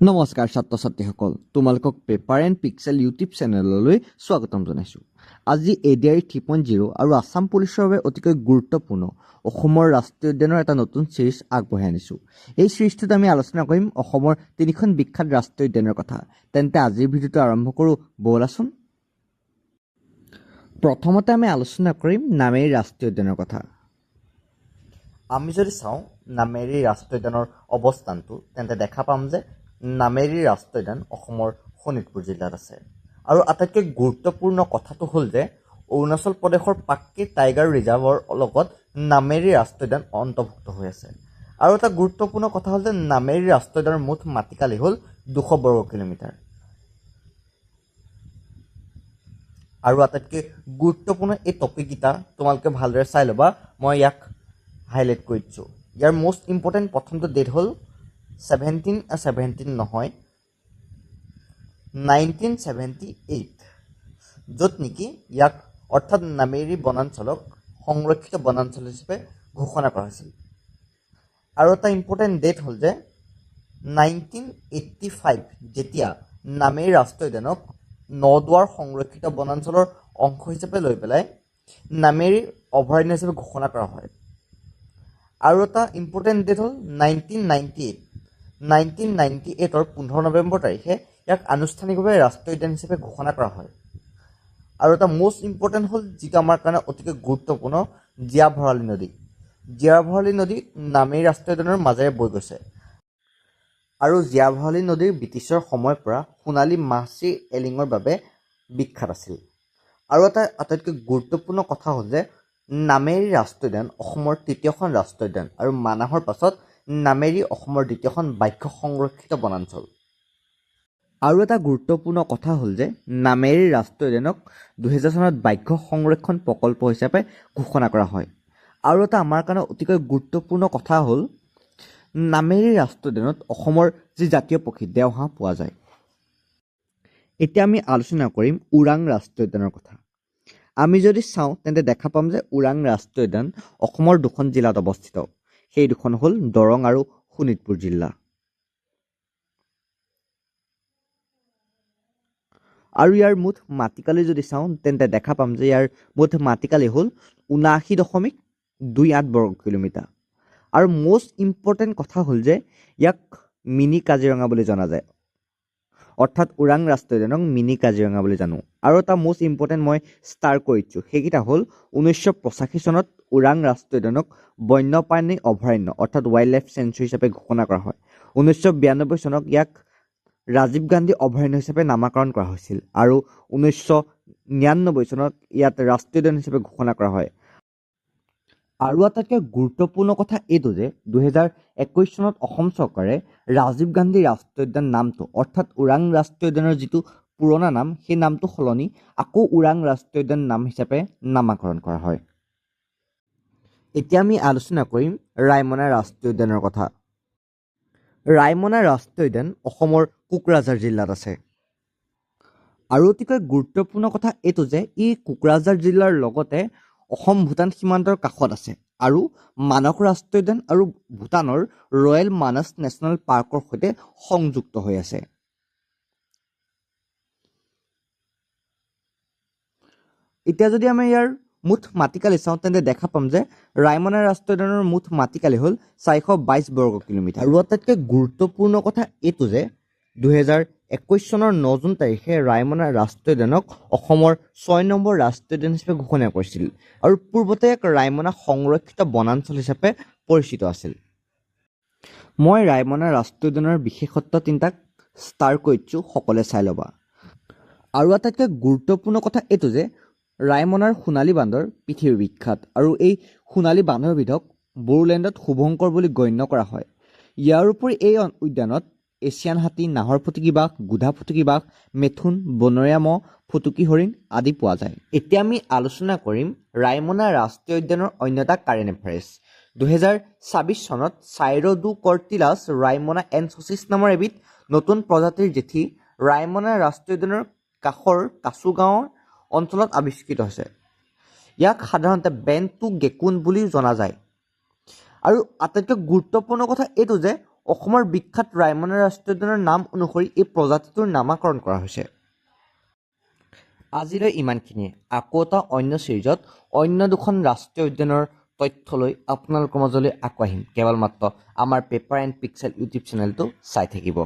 নমস্কাৰ ছাত্ৰ ছাত্ৰীসকল, তোমালোকক পেপাৰ এণ্ড পিক্সেল ইউটিউব চেনেললৈ স্বাগতম জনাইছোঁ। আজি ADR 3.0 আৰু আছাম পুলিচৰ বাবে অতিকৈ গুৰুত্বপূৰ্ণ অসমৰ ৰাষ্ট্ৰীয় উদ্যানৰ এটা নতুন চিৰিজ আগবঢ়াই আনিছোঁ। এই চিৰিজটোত আমি আলোচনা কৰিম অসমৰ তিনিখন বিখ্যাত ৰাষ্ট্ৰীয় উদ্যানৰ কথা। তেন্তে আজিৰ ভিডিঅ'টো আৰম্ভ কৰোঁ, ব'লাচোন। প্ৰথমতে আমি আলোচনা কৰিম নামেৰি ৰাষ্ট্ৰীয় উদ্যানৰ কথা। আমি যদি চাওঁ নামেৰি ৰাষ্ট্ৰীয় উদ্যানৰ অৱস্থানটো, তেন্তে দেখা পাম যে নামেৰি ৰাষ্ট্ৰীয় উদ্যান অসমৰ শোণিতপুৰ জিলাত আছে। আৰু আটাইতকৈ গুৰুত্বপূৰ্ণ কথাটো হ'ল যে অৰুণাচল প্ৰদেশৰ পাক্কি টাইগাৰ ৰিজাৰ্ভৰ লগত নামেৰি ৰাষ্ট্ৰীয় উদ্যান অন্তৰ্ভুক্ত হৈ আছে। আৰু এটা গুৰুত্বপূৰ্ণ কথা হ'ল যে নামেৰি ৰাষ্ট্ৰীয় উদ্যানৰ মুঠ মাটিকালি হ'ল 200 বৰ্গ কিলোমিটাৰ। আৰু আটাইতকৈ গুৰুত্বপূৰ্ণ এই টপিককেইটা তোমালোকে ভালদৰে চাই ল'বা, মই ইয়াক হাইলাইট কৰি দিছোঁ। ইয়াৰ মষ্ট ইম্পৰ্টেণ্ট প্ৰথমটো ডেট হ'ল 17 নহয় 1978, য'ত নেকি ইয়াক অৰ্থাৎ নামেৰি বনাঞ্চলক সংৰক্ষিত বনাঞ্চল হিচাপে ঘোষণা কৰা হৈছিল। আৰু এটা ইম্পৰ্টেণ্ট ডেট হ'ল যে 1985, যেতিয়া নামেৰি ৰাষ্ট্ৰীয় উদ্যানক নদুৱাৰ সংৰক্ষিত বনাঞ্চলৰ অংশ হিচাপে লৈ পেলাই নামেৰি অভয়াৰণ্য হিচাপে ঘোষণা কৰা হয়। আৰু এটা ইম্পৰ্টেণ্ট ডেট হ'ল 1998, 15 নৱেম্বৰ তাৰিখে ইয়াক আনুষ্ঠানিকভাৱে ৰাষ্ট্ৰীয় উদ্যান হিচাপে ঘোষণা কৰা হয়। আৰু এটা মষ্ট ইম্পৰ্টেণ্ট হ'ল যিটো আমাৰ কাৰণে অতিকৈ গুৰুত্বপূৰ্ণ, জীয়া ভৰালী নদী। জীয়া ভৰালী নদী নামেৰি ৰাষ্ট্ৰীয় উদ্যানৰ মাজেৰে বৈ গৈছে। আৰু জীয়া ভৰালী নদীৰ ব্ৰিটিছৰ সময়ৰ পৰা সোণালী মাছী এলিঙৰ বাবে বিখ্যাত আছিল। আৰু এটা আটাইতকৈ গুৰুত্বপূৰ্ণ কথা হ'ল যে নামেৰি ৰাষ্ট্ৰীয় উদ্যান অসমৰ তৃতীয়খন ৰাষ্ট্ৰীয় উদ্যান আৰু মানাহৰ পাছত নামেৰি অসমৰ দ্বিতীয়খন বাঘ্য সংৰক্ষিত বনাঞ্চল। আৰু এটা গুৰুত্বপূৰ্ণ কথা হ'ল যে নামেৰি ৰাষ্ট্ৰীয় উদ্যানক 2000 চনত বাঘ্য সংৰক্ষণ প্ৰকল্প হিচাপে ঘোষণা কৰা হয়। আৰু এটা আমাৰ কাৰণে অতিকৈ গুৰুত্বপূৰ্ণ কথা হ'ল নামেৰি ৰাষ্ট্ৰীয় উদ্যানত অসমৰ যি জাতীয় পক্ষী দেওহাঁহ পোৱা যায়। এতিয়া আমি আলোচনা কৰিম ওৰাং ৰাষ্ট্ৰীয় উদ্যানৰ কথা। আমি যদি চাওঁ তেন্তে দেখা পাম যে ওৰাং ৰাষ্ট্ৰীয় উদ্যান অসমৰ দুখন জিলাত অৱস্থিত। সেই দুখন হ'ল দৰং আৰু শোণিতপুৰ জিলা। আৰু ইয়াৰ মুঠ মাটিকালি যদি চাওঁ তেন্তে দেখা পাম যে ইয়াৰ মুঠ মাটিকালি হ'ল 79.28 বৰ্গ কিলোমিটাৰ। আৰু মষ্ট ইম্পৰ্টেণ্ট কথা হ'ল যে ইয়াক মিনি কাজিৰঙা বুলি জনা যায়, অৰ্থাৎ ওৰাং ৰাষ্ট্ৰীয় উদ্যানক মিনি কাজিৰঙা বুলি জানো। আৰু এটা মষ্ট ইম্পৰ্টেণ্ট মই ষ্টাৰ কৰি দিছোঁ, সেইকেইটা হ'ল 1985 চনত ওৰাং ৰাষ্ট্ৰীয় উদ্যানক বন্যপ্ৰাণী অভয়াৰণ্য অৰ্থাৎ ৱাইল্ড লাইফ চেঞ্চুৰী হিচাপে ঘোষণা কৰা হয়। 1992 চনত ইয়াক ৰাজীৱ গান্ধী অভয়াৰণ্য হিচাপে নামাকৰণ কৰা হৈছিল। আৰু 1999 চনত ইয়াত ৰাষ্ট্ৰীয় উদ্যান হিচাপে ঘোষণা কৰা হয়। আৰু আটাইতকৈ গুৰুত্বপূৰ্ণ কথা এইটো যে 2021 চনত অসম চৰকাৰে ৰাজীৱ গান্ধী ৰাষ্ট্ৰীয় উদ্যান নামটো অৰ্থাৎ ওৰাং ৰাষ্ট্ৰীয় উদ্যানৰ যিটো পুৰণা নাম সেই নামটো সলনি আকৌ ওৰাং ৰাষ্ট্ৰীয় উদ্যান নাম হিচাপে নামাকৰণ কৰা হয়। এতিয়া আমি আলোচনা কৰিম ৰায়মনা ৰাষ্ট্ৰীয় উদ্যানৰ কথা। ৰায়মনা ৰাষ্ট্ৰীয় উদ্যান অসমৰ কোকৰাঝাৰ জিলাত আছে। আৰু অতিকৈ গুৰুত্বপূৰ্ণ কথা এইটো যে ই কোকৰাঝাৰ জিলাৰ লগতে অসম ভূটান সীমান্তৰ কাষত আছে আৰু মানস ৰাষ্ট্ৰীয় উদ্যান আৰু ভূটানৰ ৰয়েল মানস নেশ্যনেল পাৰ্কৰ সৈতে সংযুক্ত হৈ আছে। এতিয়া যদি আমি ইয়াৰ মুঠ মাটিকালি চাওঁ তেন্তে দেখা পাম যে ৰায়মনা ৰাষ্ট্ৰীয় উদ্যানৰ মুঠ মাটিকালি হ'ল 422 বৰ্গ কিলোমিটাৰ। আৰু আটাইতকৈ গুৰুত্বপূৰ্ণ কথা এইটো যে 2021 চনৰ 9 জুন তাৰিখে ৰায়মনা ৰাষ্ট্ৰীয় উদ্যানক অসমৰ 6 নম্বৰ ৰাষ্ট্ৰীয় উদ্যান হিচাপে ঘোষণা কৰিছিল। আৰু পূৰ্বতে এক ৰায়মনা সংৰক্ষিত বনাঞ্চল হিচাপে পৰিচিত আছিল। মই ৰায়মনা ৰাষ্ট্ৰীয় উদ্যানৰ বিশেষত্ব তিনিটাক ষ্টাৰ কৰি দিছোঁ, সকলোৱে চাই ল'বা। আৰু আটাইতকৈ গুৰুত্বপূৰ্ণ কথা এইটো যে ৰায়মনাৰ সোণালী বান্দৰ পৃথিৱী বিখ্যাত। আৰু এই সোণালী বান্দৰবিধক বড়োলেণ্ডত শুভংকৰ বুলি গণ্য কৰা হয়। ইয়াৰ উপৰি এই উদ্যানত এছিয়ান হাতী, নাহৰ ফুটুকী বাঘ, গোধা ফুটুকী বাঘ, মেথুন, বনৰীয়া মহ, ফুটুকী হৰিণ আদি পোৱা যায়। এতিয়া আমি আলোচনা কৰিম ৰায়মনা ৰাষ্ট্ৰীয় উদ্যানৰ অন্য এটা কাৰেণ্ট এফেয়াৰ্ছ। 2024 চনত চাইৰডোকৰ্টিলাছ ৰায়মনা এনচোচিছ নামৰ এবিধ নতুন প্ৰজাতিৰ জেঠী ৰায়মনা ৰাষ্ট্ৰীয় উদ্যানৰ কাষৰ কাছু গাঁৱৰ অঞ্চলত আৱিষ্কৃত হৈছে। ইয়াক সাধাৰণতে বেণ্টু গেকুন বুলি জনা যায়। আৰু আটাইতকৈ গুৰুত্বপূৰ্ণ কথা এইটো যে অসমৰ বিখ্যাত ৰায়মনা ৰাষ্ট্ৰীয় উদ্যানৰ নাম অনুসৰি এই প্ৰজাতিটোৰ নামাকৰণ কৰা হৈছে। আজিলৈ ইমানখিনিয়ে। আকৌ এটা অন্য ছিৰিজত অন্য দুখন ৰাষ্ট্ৰীয় উদ্যানৰ তথ্য লৈ আপোনালোকৰ মাজলৈ আকৌ আহিম। কেৱল মাত্ৰ আমাৰ পেপাৰ এণ্ড পিক্সেল ইউটিউব চেনেলটো চাই থাকিব।